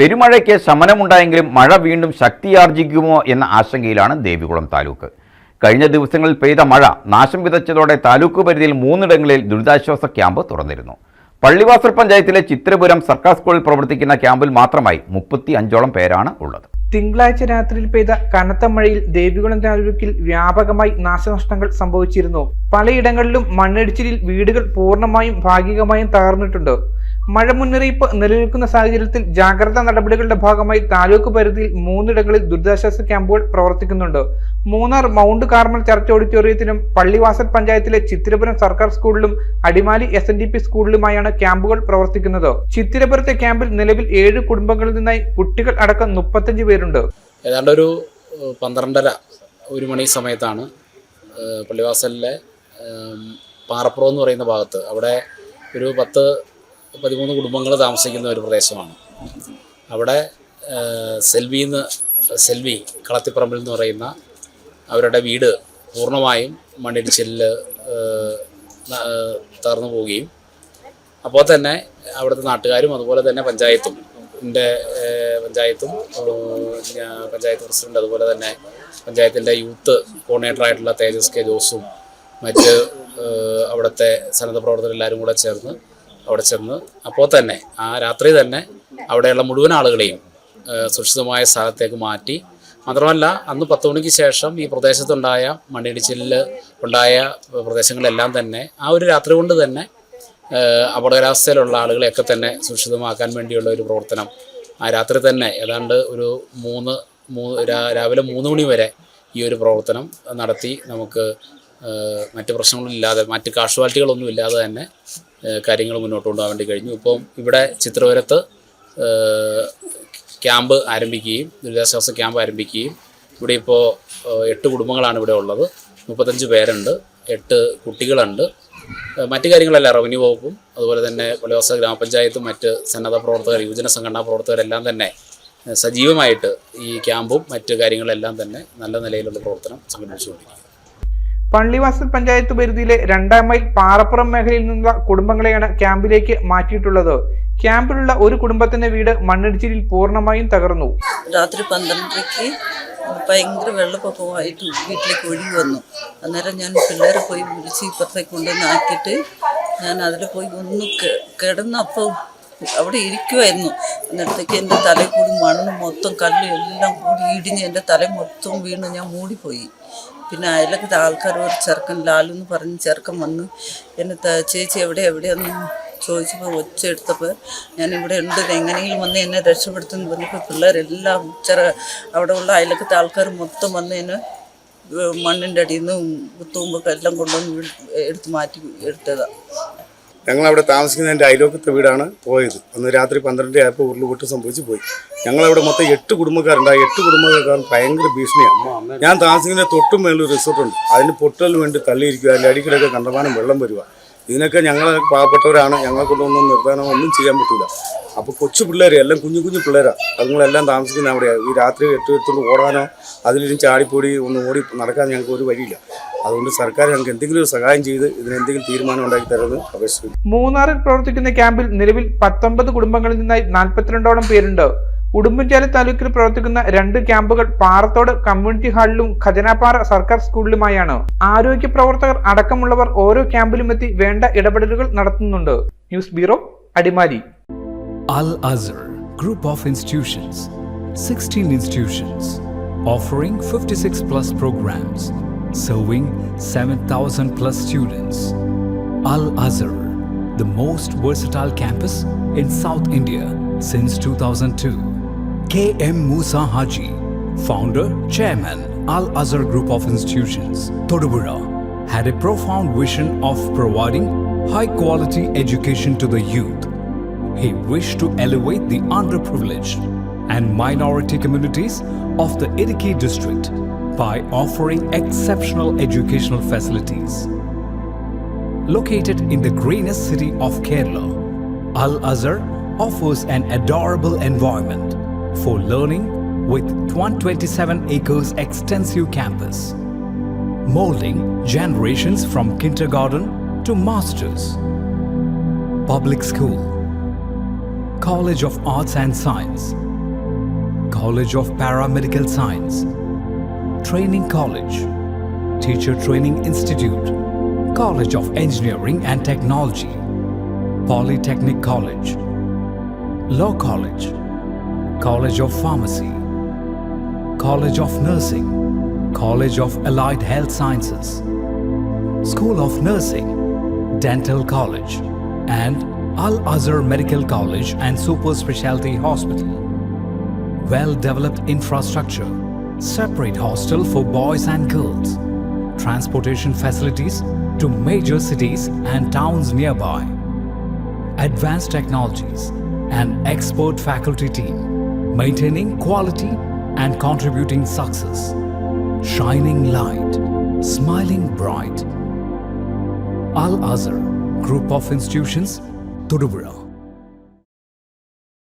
പെരുമഴയ്ക്ക് ശമനമുണ്ടായെങ്കിലും മഴ വീണ്ടും ശക്തിയാർജിക്കുമോ എന്ന ആശങ്കയിലാണ് ദേവികുളം താലൂക്ക്. കഴിഞ്ഞ ദിവസങ്ങളിൽ പെയ്ത മഴ നാശം വിതച്ചതോടെ താലൂക്ക് പരിധിയിൽ 3 ദുരിതാശ്വാസ ക്യാമ്പ് തുറന്നിരുന്നു. പള്ളിവാസൽ പഞ്ചായത്തിലെ ചിത്രപുരം സർക്കാർ സ്കൂളിൽ പ്രവർത്തിക്കുന്ന ക്യാമ്പിൽ മാത്രമായി 35ഓളം പേരാണ് ഉള്ളത്. തിങ്കളാഴ്ച രാത്രിയിൽ പെയ്ത കനത്ത മഴയിൽ ദേവികുളം താലൂക്കിൽ വ്യാപകമായി നാശനഷ്ടങ്ങൾ സംഭവിച്ചിരുന്നു. പലയിടങ്ങളിലും മണ്ണിടിച്ചിലിൽ വീടുകൾ പൂർണ്ണമായും ഭാഗികമായും തകർന്നിട്ടുണ്ട്. മഴ മുന്നറിയിപ്പ് നിലനിൽക്കുന്ന സാഹചര്യത്തിൽ ജാഗ്രതാ നടപടികളുടെ ഭാഗമായി താലൂക്ക് പരിധിയിൽ 3 ദുരിതാശ്വാസ ക്യാമ്പുകൾ പ്രവർത്തിക്കുന്നുണ്ട്. മൂന്നാർ മൗണ്ട് കാർമൽ ചർച്ച് ഓഡിറ്റോറിയത്തിലും പള്ളിവാസൽ പഞ്ചായത്തിലെ ചിത്തിരപുരം സർക്കാർ സ്കൂളിലും അടിമാലി SNDP സ്കൂളിലുമായാണ് ക്യാമ്പുകൾ പ്രവർത്തിക്കുന്നത്. ചിത്തിരപുരത്തെ ക്യാമ്പിൽ നിലവിൽ 7 കുടുംബങ്ങളിൽ നിന്നായി കുട്ടികൾ അടക്കം 35 പേരുണ്ട്. ഏതാണ്ട് ഒരു 12:30-1 മണി സമയത്താണ് പള്ളിവാസലിലെ പാറപ്പുറം എന്ന് പറയുന്ന ഭാഗത്ത്, അവിടെ ഒരു 10-13 കുടുംബങ്ങൾ താമസിക്കുന്ന ഒരു പ്രദേശമാണ്. അവിടെ സെൽവി കളത്തിപ്പറമ്പിൽ എന്ന് പറയുന്ന അവരുടെ വീട് പൂർണ്ണമായും മണ്ണിടിച്ചിലിൽ തകർന്നു പോവുകയും, അപ്പോൾ തന്നെ അവിടുത്തെ നാട്ടുകാരും അതുപോലെ തന്നെ പഞ്ചായത്തും പഞ്ചായത്ത് പ്രസിഡന്റ്, അതുപോലെ തന്നെ പഞ്ചായത്തിൻ്റെ യൂത്ത് കോർഡിനേറ്ററായിട്ടുള്ള തേജസ് കെ ജോസും മറ്റ് അവിടുത്തെ സന്നദ്ധ പ്രവർത്തകരെല്ലാവരും കൂടെ ചേർന്ന് അവിടെ ചെന്ന് അപ്പോൾ തന്നെ ആ രാത്രി തന്നെ അവിടെയുള്ള മുഴുവൻ ആളുകളെയും സുരക്ഷിതമായ സ്ഥലത്തേക്ക് മാറ്റി. മാത്രമല്ല, അന്ന് 10 മണിക്ക് ശേഷം ഈ പ്രദേശത്തുണ്ടായ മണ്ണിടിച്ചിലിൽ ഉണ്ടായ പ്രദേശങ്ങളെല്ലാം തന്നെ ആ ഒരു രാത്രി കൊണ്ട് തന്നെ അപകടാവസ്ഥയിലുള്ള ആളുകളെയൊക്കെ തന്നെ സുരക്ഷിതമാക്കാൻ വേണ്ടിയുള്ള ഒരു പ്രവർത്തനം ആ രാത്രി തന്നെ ഏതാണ്ട് ഒരു രാവിലെ 3 മണി വരെ ഈ ഒരു പ്രവർത്തനം നടത്തി നമുക്ക് മറ്റ് പ്രശ്നങ്ങളില്ലാതെ, മറ്റ് കാഷ്വാലിറ്റികളൊന്നും ഇല്ലാതെ തന്നെ കാര്യങ്ങൾ മുന്നോട്ട് കൊണ്ടുപോകാൻ വേണ്ടി കഴിഞ്ഞു. ഇപ്പം ഇവിടെ ചിത്രപുരത്ത് ക്യാമ്പ് ആരംഭിക്കുകയും ദുരിതാശ്വാസ ക്യാമ്പ് ആരംഭിക്കുകയും ഇവിടെ ഇപ്പോൾ 8 കുടുംബങ്ങളാണ് ഇവിടെ ഉള്ളത്. 35 പേരുണ്ട്, 8 കുട്ടികളുണ്ട്. മറ്റു കാര്യങ്ങളെല്ലാം റവന്യൂ വകുപ്പും അതുപോലെ തന്നെ പള്ളിവാസൽ ഗ്രാമപഞ്ചായത്തും മറ്റ് സന്നദ്ധ പ്രവർത്തകർ, യുവജന സംഘടനാ പ്രവർത്തകരെല്ലാം തന്നെ സജീവമായിട്ട് ഈ ക്യാമ്പും മറ്റു കാര്യങ്ങളെല്ലാം തന്നെ നല്ല നിലയിലുള്ള പ്രവർത്തനം സംഘടിപ്പിച്ചുകൊണ്ടിരിക്കുന്നു. പള്ളിവാസൽ പഞ്ചായത്ത് പരിധിയിലെ 2 മൈൽ പാറപ്പുറം മേഖലയിൽ നിന്നുള്ള കുടുംബങ്ങളെയാണ് ക്യാമ്പിലേക്ക് മാറ്റിയിട്ടുള്ളത്. ക്യാമ്പിലുള്ള ഒരു കുടുംബത്തിന്റെ വീട് മണ്ണിടിച്ചിലിൽ പൂർണ്ണമായും തകർന്നു. രാത്രി 12:30 ഭയങ്കര വെള്ളപ്പൊക്കമായിട്ട് വീട്ടിലേക്ക് ഒഴുകി വന്നു. അന്നേരം ഞാൻ പിള്ളേരെ പോയി വിളിച്ച് ഇപ്പുറത്തേക്ക് കൊണ്ടുവന്ന് ആക്കിയിട്ട് ഞാൻ അതിൽ പോയി ഒന്ന് കിടന്നപ്പോൾ അവിടെ ഇരിക്കുമായിരുന്നു. അന്നേരത്തേക്ക് എൻ്റെ തലയിൽ കൂടി മണ്ണ് മൊത്തം കല്ല് എല്ലാം കൂടി ഇടിഞ്ഞ് എൻ്റെ തല മൊത്തം വീണ് ഞാൻ മൂടിപ്പോയി. പിന്നെ അയലൊക്കെ ആൾക്കാർ, ഒരു ചെറുക്കൻ ലാലു എന്ന് പറഞ്ഞ് ചെറുക്കൻ വന്ന് എന്നെ ചേച്ചി എവിടെയാന്ന് ചോദിച്ചപ്പോൾ ഒച്ച എടുത്തപ്പോൾ ഞാൻ ഇവിടെ ഉണ്ട്, എങ്ങനെയെങ്കിലും വന്ന് എന്നെ രക്ഷപ്പെടുത്തുമെന്ന് പറഞ്ഞപ്പോൾ പിള്ളേരെല്ലാം അവിടെ ഉള്ള അയലക്കത്തെ ആൾക്കാർ മൊത്തം വന്ന് എന്നെ മണ്ണിൻ്റെ അടിയിൽ നിന്ന് തൂമ്പൊക്കെ എല്ലാം കൊണ്ടുവന്ന് എടുത്തതാണ്. ഞങ്ങളവിടെ താമസിക്കുന്നതിൻ്റെ അയലോക്കത്തെ വീടാണ് പോയത്. അന്ന് രാത്രി 12 ആയപ്പോൾ ഉരുൾപൊട്ട് സംഭവിച്ച് പോയി. ഞങ്ങളവിടെ മൊത്തം 8 കുടുംബക്കാരുണ്ട്. ആ 8 കുടുംബക്കാർക്ക് ഭയങ്കര ഭീഷണിയാണ്. ഞാൻ താമസിക്കുന്ന തൊട്ടും മേളിൽ റിസോർട്ടുണ്ട്. അതിന് പൊട്ടലിന് വേണ്ടി തള്ളിയിരിക്കുക, അതിൻ്റെ അടിക്കലൊക്കെ കണ്ടമാനം വെള്ളം വരിക. ഇതിനൊക്കെ ഞങ്ങൾ പാവപ്പെട്ടവരാണ്, ഞങ്ങളെ കൊണ്ടൊന്നും നിർത്താനോ ഒന്നും ചെയ്യാൻ പറ്റില്ല. അപ്പോൾ കൊച്ചു പിള്ളേർ, എല്ലാം കുഞ്ഞു പിള്ളേരാണ്. അതുങ്ങളെല്ലാം താമസിക്കുന്ന അവിടെയാണ്. ഈ രാത്രി 8 എടുത്തുകൊണ്ട് ഓടാനോ അതിലും ചാടിപ്പൊടി ഒന്ന് ഓടി നടക്കാൻ ഞങ്ങൾക്ക് ഒരു വഴിയില്ല. അതുകൊണ്ട് സർക്കാർ ഞങ്ങൾക്ക് എന്തെങ്കിലും ഒരു സഹായം ചെയ്ത് ഇതിനെന്തെങ്കിലും തീരുമാനം ഉണ്ടാക്കി തരുന്നത് അപേക്ഷിക്കുന്നു. മൂന്നാറിൽ പ്രവർത്തിക്കുന്ന ക്യാമ്പിൽ നിലവിൽ 19 കുടുംബങ്ങളിൽ നിന്നായി 42ഓളം പേരുണ്ട്. ഉടുമ്പൻചോല താലൂക്കിൽ പ്രവർത്തിക്കുന്ന 2 ക്യാമ്പുകൾ പാറത്തോട് കമ്മ്യൂണിറ്റി ഹാളിലും ഖജനാപ്പാറ സർക്കാർ സ്കൂളിലുമായാണ്. ആരോഗ്യ പ്രവർത്തകർ അടക്കമുള്ളവർ ഓരോ ക്യാമ്പിലും എത്തി വേണ്ട ഇടപെടലുകൾ നടത്തുന്നുണ്ട്. News bureau, Adimali. Al-Azhar Group of Institutions, 16 institutions offering 56+ programs, serving 7,000+ students. Al-Azhar, the most versatile campus in South India since 2002. K.M. Musa Haji, founder, chairman, Al-Azhar Group of Institutions, Thodupuzha, had a profound vision of providing high-quality education to the youth. He wished to elevate the underprivileged and minority communities of the Idukki district by offering exceptional educational facilities. Located in the greenest city of Kerala, Al-Azhar offers an adorable environment for learning with 127 acres extensive campus, molding generations from kindergarten to masters. Public school, College of Arts and Science, College of Paramedical Science, Training College, Teacher Training Institute, College of Engineering and Technology, Polytechnic College, Law College, College of Pharmacy, College of Nursing, College of Allied Health Sciences, School of Nursing, Dental College, and Al-Azhar Medical College and Super Specialty Hospital. Well-developed infrastructure, separate hostel for boys and girls, transportation facilities to major cities and towns nearby, advanced technologies, an expert faculty team, maintaining quality and contributing success, shining light, smiling bright. Al-Azhar Group of Institutions, Tiruvara.